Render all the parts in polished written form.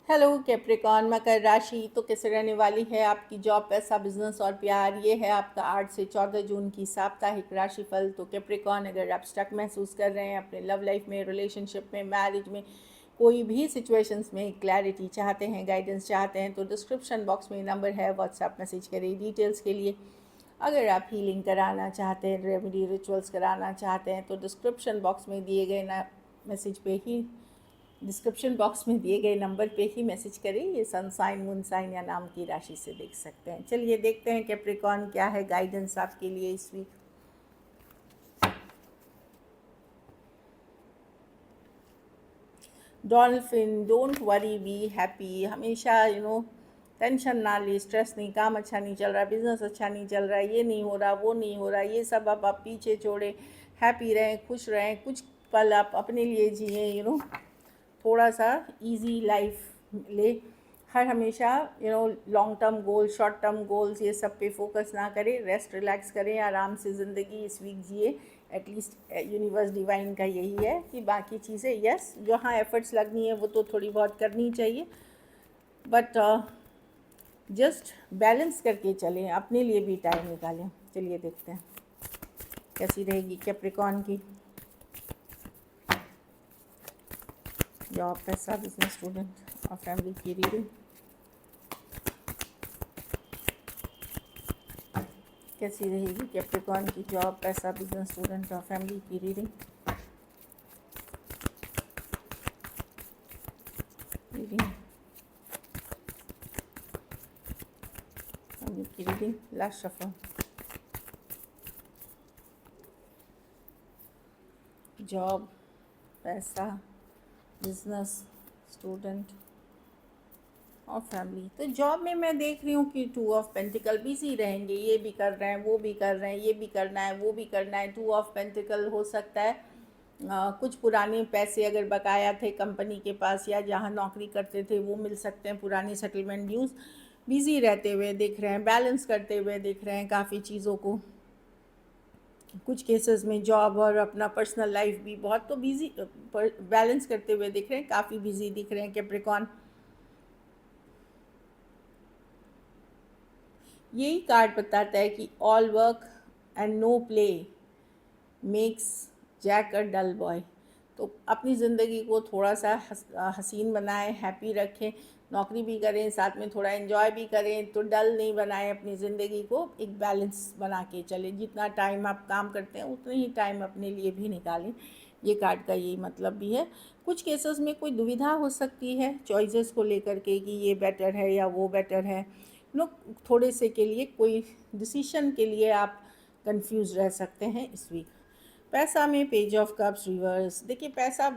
Hello Capricorn मकर राशि। तो कैसे रहने वाली है आपकी जॉब, पैसा, बिजनेस और प्यार। ये है आपका 8 से 14 जून की साप्ताहिक राशिफल। तो कैप्रिकॉन, अगर आप स्टक महसूस कर रहे हैं अपने लव लाइफ में, रिलेशनशिप में, मैरिज में, कोई भी सिचुएशंस में क्लैरिटी चाहते हैं, गाइडेंस चाहते हैं, तो डिस्क्रिप्शन बॉक्स में नंबर है, व्हाट्सएप मैसेज करिए डिटेल्स के लिए। अगर आप हीलिंग कराना चाहते हैं, रेमेडी रिचुअल्स कराना चाहते हैं, तो डिस्क्रिप्शन बॉक्स में दिए गए ना मैसेज पे ही डिस्क्रिप्शन बॉक्स में दिए गए नंबर पे ही मैसेज करें। ये सन साइन, मून साइन या नाम की राशि से देख सकते हैं। चलिए देखते हैं कैप्रिकॉन क्या है गाइडेंस आपके लिए इस week. Dolphin, don't worry, be happy. हमेशा टेंशन ना ले, स्ट्रेस नहीं, काम अच्छा नहीं चल रहा, बिजनेस अच्छा नहीं चल रहा, ये नहीं हो रहा, वो नहीं हो रहा, ये सब अब आप पीछे छोड़ें। हैप्पी रहें, खुश रहें, कुछ पल आप अपने लिए जिए। थोड़ा सा इजी लाइफ ले। हर हमेशा long term goal, short term goals, ये सब पे फोकस ना करें। रेस्ट रिलैक्स करें, आराम से ज़िंदगी इस वीक जिए। एटलीस्ट यूनिवर्स डिवाइन का यही है कि बाकी चीज़ें यस जहाँ एफर्ट्स लगनी है वो तो थोड़ी बहुत करनी चाहिए, बट जस्ट बैलेंस करके चलें, अपने लिए भी टाइम निकालें। चलिए देखते हैं कैसी रहेगी कैप्रिकॉन की जॉब, पैसा, बिजनेस, स्टूडेंट और फैमिली की रीडिंग। कैसी रहेगी कैप्रिकॉन की जॉब, पैसा, बिजनेस, स्टूडेंट और फैमिली की रीडिंग। रीडिंग फैमिली की रीडिंग, लास्ट शफल। जॉब, पैसा, बिजनेस, स्टूडेंट और फैमिली। तो जॉब में मैं देख रही हूँ कि 2 ऑफ पेंटिकल, बिजी रहेंगे, ये भी कर रहे हैं, वो भी कर रहे हैं, ये भी करना है, वो भी करना है। 2 ऑफ पेंटिकल हो सकता है कुछ पुराने पैसे अगर बकाया थे कंपनी के पास या जहाँ नौकरी करते थे वो मिल सकते हैं, पुरानी सेटलमेंट ड्यूज़। बिज़ी रहते हुए दिख रहे हैं, बैलेंस करते हुए दिख रहे हैं काफ़ी चीज़ों को। कुछ केसेस में जॉब और अपना पर्सनल लाइफ भी बहुत तो बिज़ी बैलेंस करते हुए दिख रहे हैं, काफ़ी बिज़ी दिख रहे हैं कैप्रिकॉन। यही कार्ड बताता है कि all work and no play makes Jack a dull boy. तो अपनी ज़िंदगी को थोड़ा सा हसीन बनाएं, हैप्पी रखें, नौकरी भी करें, साथ में थोड़ा एंजॉय भी करें, तो डल नहीं बनाएं अपनी ज़िंदगी को, एक बैलेंस बना के चलें। जितना टाइम आप काम करते हैं उतने ही टाइम अपने लिए भी निकालें। ये कार्ड का यही मतलब भी है। कुछ केसेस में कोई दुविधा हो सकती है चॉइसेस को लेकर के कि ये बेटर है या वो बेटर है। थोड़े से के लिए कोई डिसीशन के लिए आप कंफ्यूज रह सकते हैं इस वीक। पैसा में पेज ऑफ कप्स रिवर्स। देखिए पैसा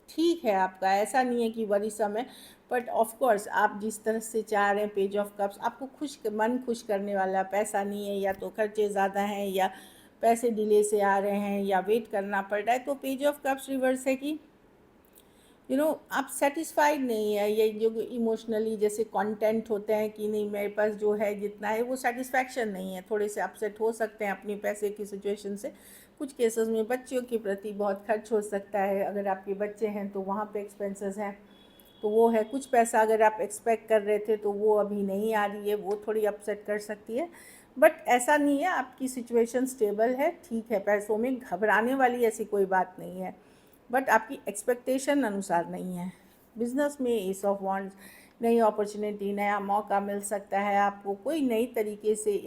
ठीक है आपका, ऐसा नहीं है कि वरीसम है, बट ऑफ कोर्स आप जिस तरह से चाह रहे हैं पेज ऑफ कप्स आपको मन खुश करने वाला पैसा नहीं है, या तो खर्चे ज़्यादा हैं या पैसे डिले से आ रहे हैं या वेट करना पड़ रहा है। तो पेज ऑफ कप्स रिवर्स है कि आप सेटिस्फाइड नहीं है, ये जो इमोशनली जैसे कंटेंट होते हैं कि नहीं मेरे पास जो है जितना है वो सेटिस्फैक्शन नहीं है, थोड़े से अपसेट हो सकते हैं अपनी पैसे की सिचुएशन से। कुछ केसेस में बच्चों के प्रति बहुत खर्च हो सकता है, अगर आपके बच्चे हैं तो वहाँ पे एक्सपेंसेस हैं, तो वो है। कुछ पैसा अगर आप एक्सपेक्ट कर रहे थे तो वो अभी नहीं आ रही है, वो थोड़ी अपसेट कर सकती है। बट ऐसा नहीं है, आपकी सिचुएशन स्टेबल है, ठीक है, पैसों में घबराने वाली ऐसी कोई बात नहीं है, बट आपकी एक्सपेक्टेशन अनुसार नहीं है। बिजनेस में एस ऑफ वॉन्ड्स, नई अपॉर्चुनिटी, नया मौका मिल सकता है आपको कोई नई तरीके से।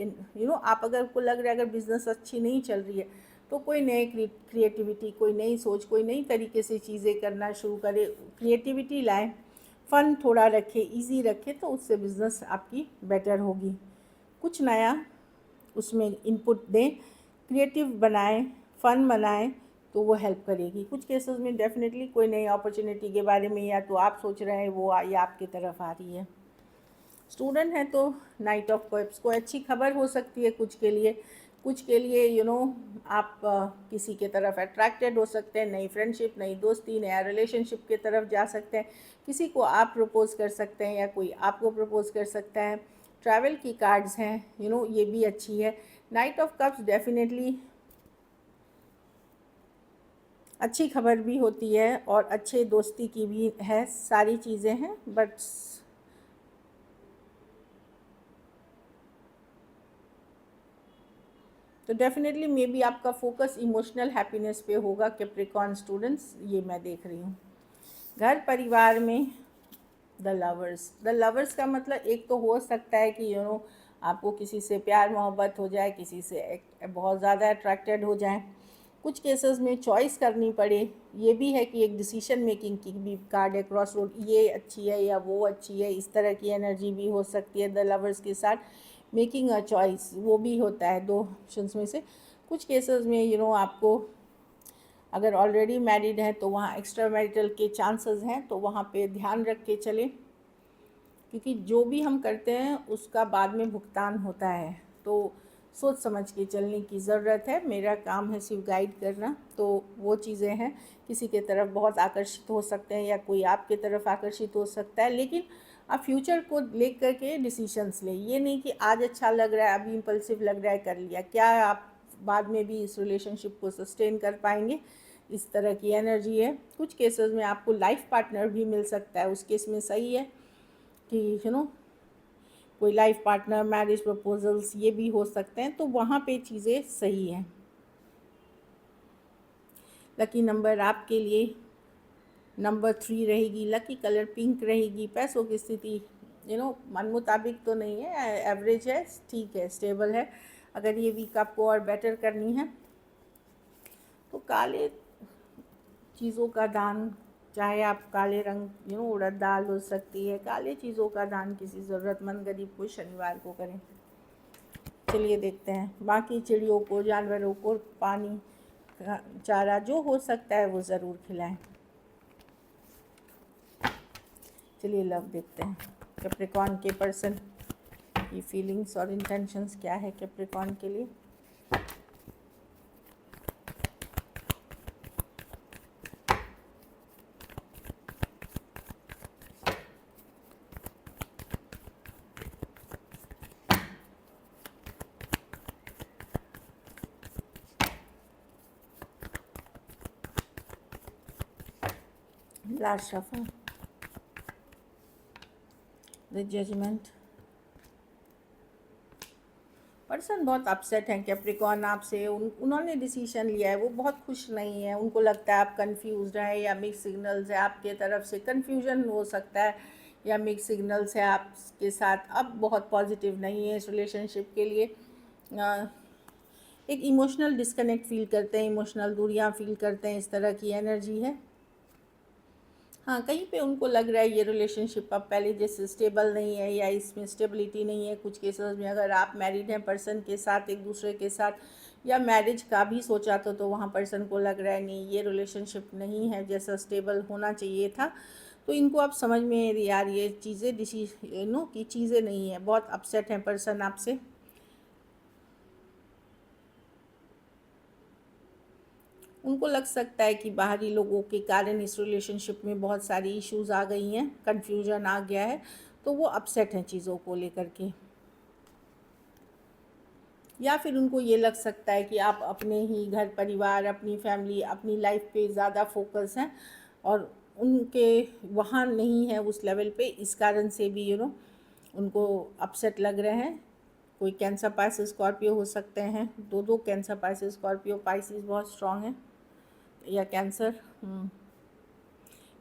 आप अगर को लग रहा है अगर बिज़नेस अच्छी नहीं चल रही है तो कोई नए क्रिएटिविटी, कोई नई सोच, कोई नई तरीके से चीज़ें करना शुरू करें, क्रिएटिविटी लाएं, फ़न थोड़ा रखें, इजी रखें, तो उससे बिज़नेस आपकी बेटर होगी। कुछ नया उसमें इनपुट दें, क्रिएटिव बनाएं, फ़न बनाएं, तो वो हेल्प करेगी। कुछ केसेस में डेफिनेटली कोई नई अपॉर्चुनिटी के बारे में या तो आप सोच रहे हैं वो या आपकी तरफ आ रही है। स्टूडेंट है तो नाइट ऑफ कप्स, कोई अच्छी खबर हो सकती है कुछ के लिए। कुछ के लिए आप किसी के तरफ अट्रैक्टेड हो सकते हैं, नई फ्रेंडशिप, नई दोस्ती, नया रिलेशनशिप के तरफ जा सकते हैं। किसी को आप प्रपोज़ कर सकते हैं या कोई आपको प्रपोज़ कर सकता है। ट्रैवल की कार्ड्स हैं, ये भी अच्छी है। नाइट ऑफ कप्स डेफिनेटली अच्छी खबर भी होती है और अच्छे दोस्ती की भी है, सारी चीज़ें हैं, बट तो डेफिनेटली मे बी आपका फोकस इमोशनल हैप्पीनेस पे होगा कैप्रिकॉर्न स्टूडेंट्स, ये मैं देख रही हूँ। घर परिवार में द लवर्स का मतलब एक तो हो सकता है कि आपको किसी से प्यार मोहब्बत हो जाए, किसी से बहुत ज़्यादा अट्रैक्टेड हो जाए, कुछ केसेस में चॉइस करनी पड़े। ये भी है कि एक डिसीजन मेकिंग की भी कार्ड है, क्रॉस रोड, ये अच्छी है या वो अच्छी है, इस तरह की एनर्जी भी हो सकती है द लवर्स के साथ। मेकिंग अ चॉइस वो भी होता है दो ऑप्शंस में से। कुछ केसेस में आपको अगर ऑलरेडी मैरिड है तो वहाँ एक्स्ट्रा मैरिटल के चांसेस हैं, तो वहाँ पे ध्यान रख के चलें, क्योंकि जो भी हम करते हैं उसका बाद में भुगतान होता है। तो सोच समझ के चलने की ज़रूरत है। मेरा काम है सिर्फ गाइड करना, तो वो चीज़ें हैं। किसी के तरफ बहुत आकर्षित हो सकते हैं या कोई आपके तरफ आकर्षित हो सकता है, लेकिन आप फ्यूचर को लेकर के डिसीजंस लें। ये नहीं कि आज अच्छा लग रहा है, अभी इम्पल्सिव लग रहा है, कर लिया, क्या आप बाद में भी इस रिलेशनशिप को सस्टेन कर पाएंगे, इस तरह की एनर्जी है। कुछ केसेस में आपको लाइफ पार्टनर भी मिल सकता है, उस केस में सही है कि कोई लाइफ पार्टनर, मैरिज प्रपोजल्स ये भी हो सकते हैं, तो वहाँ पे चीज़ें सही हैं। लकी नंबर आपके लिए नंबर 3 रहेगी, लकी कलर पिंक रहेगी। पैसों की स्थिति मन मुताबिक तो नहीं है, एवरेज है, ठीक है, स्टेबल है। अगर ये वीक आपको और बेटर करनी है तो काले चीज़ों का दान, चाहे आप काले रंग उड़द दाल हो सकती है, काले चीज़ों का दान किसी ज़रूरतमंद गरीब को शनिवार को करें। चलिए देखते हैं, बाकी चिड़ियों को, जानवरों को पानी, चारा जो हो सकता है वो ज़रूर खिलाएं। चलिए लव देखते हैं, कैप्रिकॉर्न के पर्सन की फीलिंग्स और इंटेंशंस क्या है कैप्रिकॉर्न के लिए। Last shuffle, the judgement. Person बहुत अपसेट हैं कैप्रिकॉर्न आपसे। उन्होंने डिसीजन लिया है, वो बहुत खुश नहीं है। उनको लगता है आप कंफ्यूज हैं या मिक्स सिग्नल्स है आपके तरफ से, कन्फ्यूजन हो सकता है या मिक्स सिग्नल्स है आपके साथ। अब बहुत पॉजिटिव नहीं है इस रिलेशनशिप के लिए। एक इमोशनल डिस्कनेक्ट फील करते हैं, इमोशनल दूरियां फील करते हैं, इस तरह की एनर्जी है। हाँ, कहीं पे उनको लग रहा है ये रिलेशनशिप अब पहले जैसे स्टेबल नहीं है या इसमें स्टेबिलिटी नहीं है। कुछ केसेस में अगर आप मैरिड हैं पर्सन के साथ, एक दूसरे के साथ, या मैरिज का भी सोचा तो वहाँ पर्सन को लग रहा है नहीं, ये रिलेशनशिप नहीं है जैसा स्टेबल होना चाहिए था। तो इनको अब समझ में यार ये चीज़ें की चीज़ें नहीं है। बहुत अपसेट हैं पर्सन आपसे। उनको लग सकता है कि बाहरी लोगों के कारण इस रिलेशनशिप में बहुत सारी इश्यूज आ गई हैं, कन्फ्यूजन आ गया है, तो वो अपसेट हैं चीज़ों को लेकर के। या फिर उनको ये लग सकता है कि आप अपने ही घर परिवार, अपनी फैमिली, अपनी लाइफ पे ज़्यादा फोकस हैं और उनके वहाँ नहीं है उस लेवल पे, इस कारण से भी उनको अपसेट लग रहे हैं। कोई कैंसर, पाइसेस, स्कॉर्पियो हो सकते हैं। दो कैंसर, पाइसेस, स्कॉर्पियो, पाइसेस बहुत स्ट्रांग है, या कैंसर।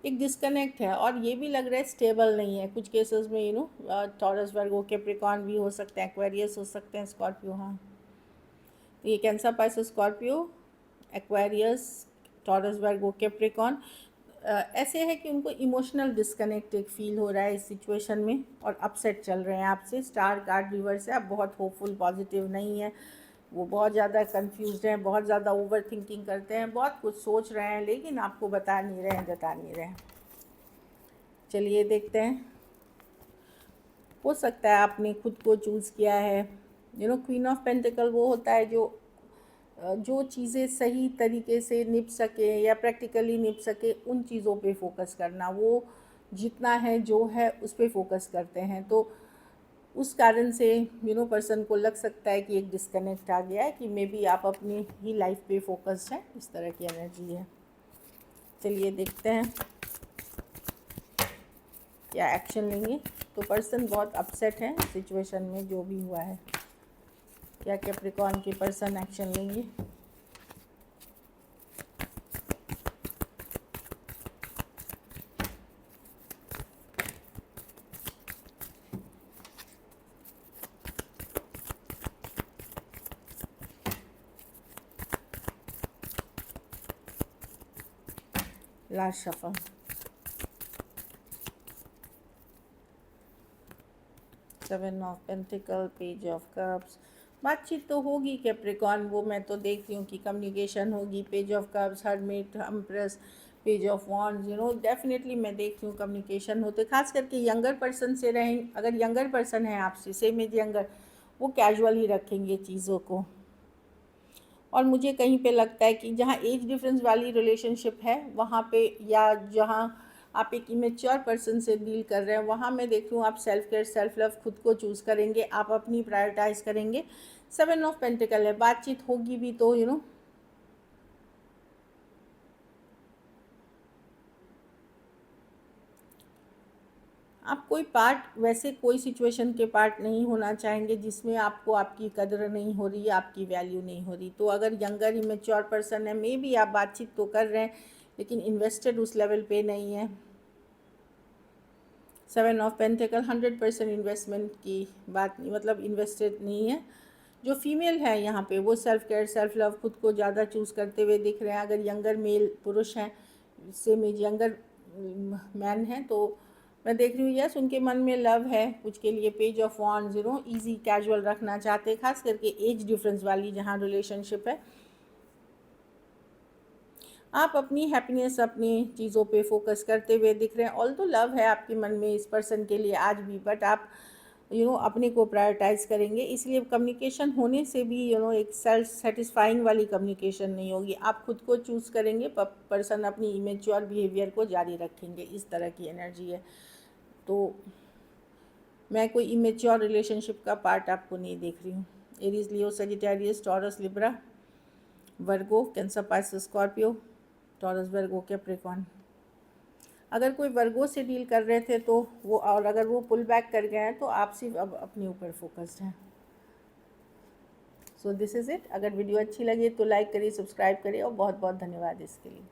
एक डिस्कनेक्ट है और ये भी लग रहा है स्टेबल नहीं है। कुछ केसेस में टॉरस, वर्गो, कैप्रिकॉर्न भी हो सकते हैं, एक्वेरियस हो सकते हैं, स्कॉर्पियो। हाँ, तो ये Cancer, Pisces, Scorpio, Aquarius, Taurus, Virgo, Capricorn ऐसे है कि उनको इमोशनल डिस्कनेक्ट एक फील हो रहा है इस सिचुएशन में और अपसेट चल रहे हैं आपसे। स्टार कार्ड रिवर्स है, आप बहुत होपफुल, पॉजिटिव नहीं है। वो बहुत ज़्यादा कंफ्यूज हैं, बहुत ज़्यादा ओवर थिंकिंग करते हैं, बहुत कुछ सोच रहे हैं, लेकिन आपको बता नहीं रहे हैं, जता नहीं रहे हैं। चलिए देखते हैं, हो सकता है आपने खुद को चूज़ किया है। क्वीन ऑफ पेंटिकल वो होता है जो चीज़ें सही तरीके से निप सके या प्रैक्टिकली निप सके, उन चीज़ों पे फोकस करना। वो जितना है जो है उस पे फोकस करते हैं, तो उस कारण से पर्सन को लग सकता है कि एक डिस्कनेक्ट आ गया है, कि मे बी आप अपनी ही लाइफ पे फोकस्ड हैं, इस तरह की एनर्जी है। चलिए देखते हैं क्या एक्शन लेंगे। तो पर्सन बहुत अपसेट है सिचुएशन में, जो भी हुआ है। क्या कैप्रिकॉर्न के पर्सन एक्शन लेंगे? Last shuffle. Seven of pentacle, page of cups. बातचीत तो होगी कैप्रिकॉर्न, वो मैं तो देख रही हूँ कि कम्युनिकेशन होगी। Page of cups, hermit, empress, page of wands, definitely मैं देख रही हूँ कम्युनिकेशन होते, खास करके यंगर पर्सन से रहें। अगर यंगर पर्सन है आपसे, सेम एज यंगर, वो कैजुअल ही रखेंगे चीज़ों को। और मुझे कहीं पे लगता है कि जहाँ एज डिफरेंस वाली रिलेशनशिप है वहाँ पे, या जहाँ आप एक इमेच्योर पर्सन से डील कर रहे हैं, वहाँ मैं देख रही हूँ आप सेल्फ केयर, सेल्फ लव खुद को चूज़ करेंगे, आप अपनी प्रायोरिटाइज करेंगे। सेवन ऑफ पेंटिकल है, बातचीत होगी भी तो आप कोई पार्ट, वैसे कोई सिचुएशन के पार्ट नहीं होना चाहेंगे जिसमें आपको आपकी कदर नहीं हो रही, आपकी वैल्यू नहीं हो रही। तो अगर यंगर इमेच्योर पर्सन है, मे बी आप बातचीत तो कर रहे हैं लेकिन इन्वेस्टेड उस लेवल पे नहीं है। सेवन ऑफ पेंटिकल 100% इन्वेस्टमेंट की बात नहीं, मतलब इन्वेस्टेड नहीं है। जो फीमेल है यहाँ पे, वो सेल्फ केयर, सेल्फ लव खुद को ज़्यादा चूज़ करते हुए दिख रहे हैं। अगर यंगर मेल पुरुष हैं, सेम एज यंगर मैन हैं, तो मैं देख रही हूँ यस उनके मन में लव है कुछ के लिए। Page of wands, easy casual रखना चाहते हैं, खास करके एज डिफरेंस वाली जहाँ रिलेशनशिप है। आप अपनी हैप्पीनेस, अपनी चीज़ों पे फोकस करते हुए दिख रहे हैं। ऑल तो लव है आपके मन में इस पर्सन के लिए आज भी, बट आप अपने को प्रायोरिटाइज करेंगे। इसलिए कम्युनिकेशन होने से भी एक सेल्फ सेटिस्फाइंग वाली कम्युनिकेशन नहीं होगी। आप खुद को चूज़ करेंगे, पर्सन अपनी इमेच्योर बिहेवियर को जारी रखेंगे, इस तरह की एनर्जी है। तो मैं कोई इमेच्योर रिलेशनशिप का पार्ट आपको नहीं देख रही हूँ। एरीज, लियो, सजिटेरियस, टॉरस, लिब्रा, वर्गो, cancer, Pisces, Scorpio, taurus, Virgo, Capricorn. अगर कोई वर्गो से डील कर रहे थे तो वो, और अगर वो पुल बैक कर गए हैं तो आप सिर्फ अब अपने ऊपर फोकस्ड हैं। So this is it. अगर वीडियो अच्छी लगी तो लाइक करिए, सब्सक्राइब करिए, और बहुत बहुत धन्यवाद इसके लिए।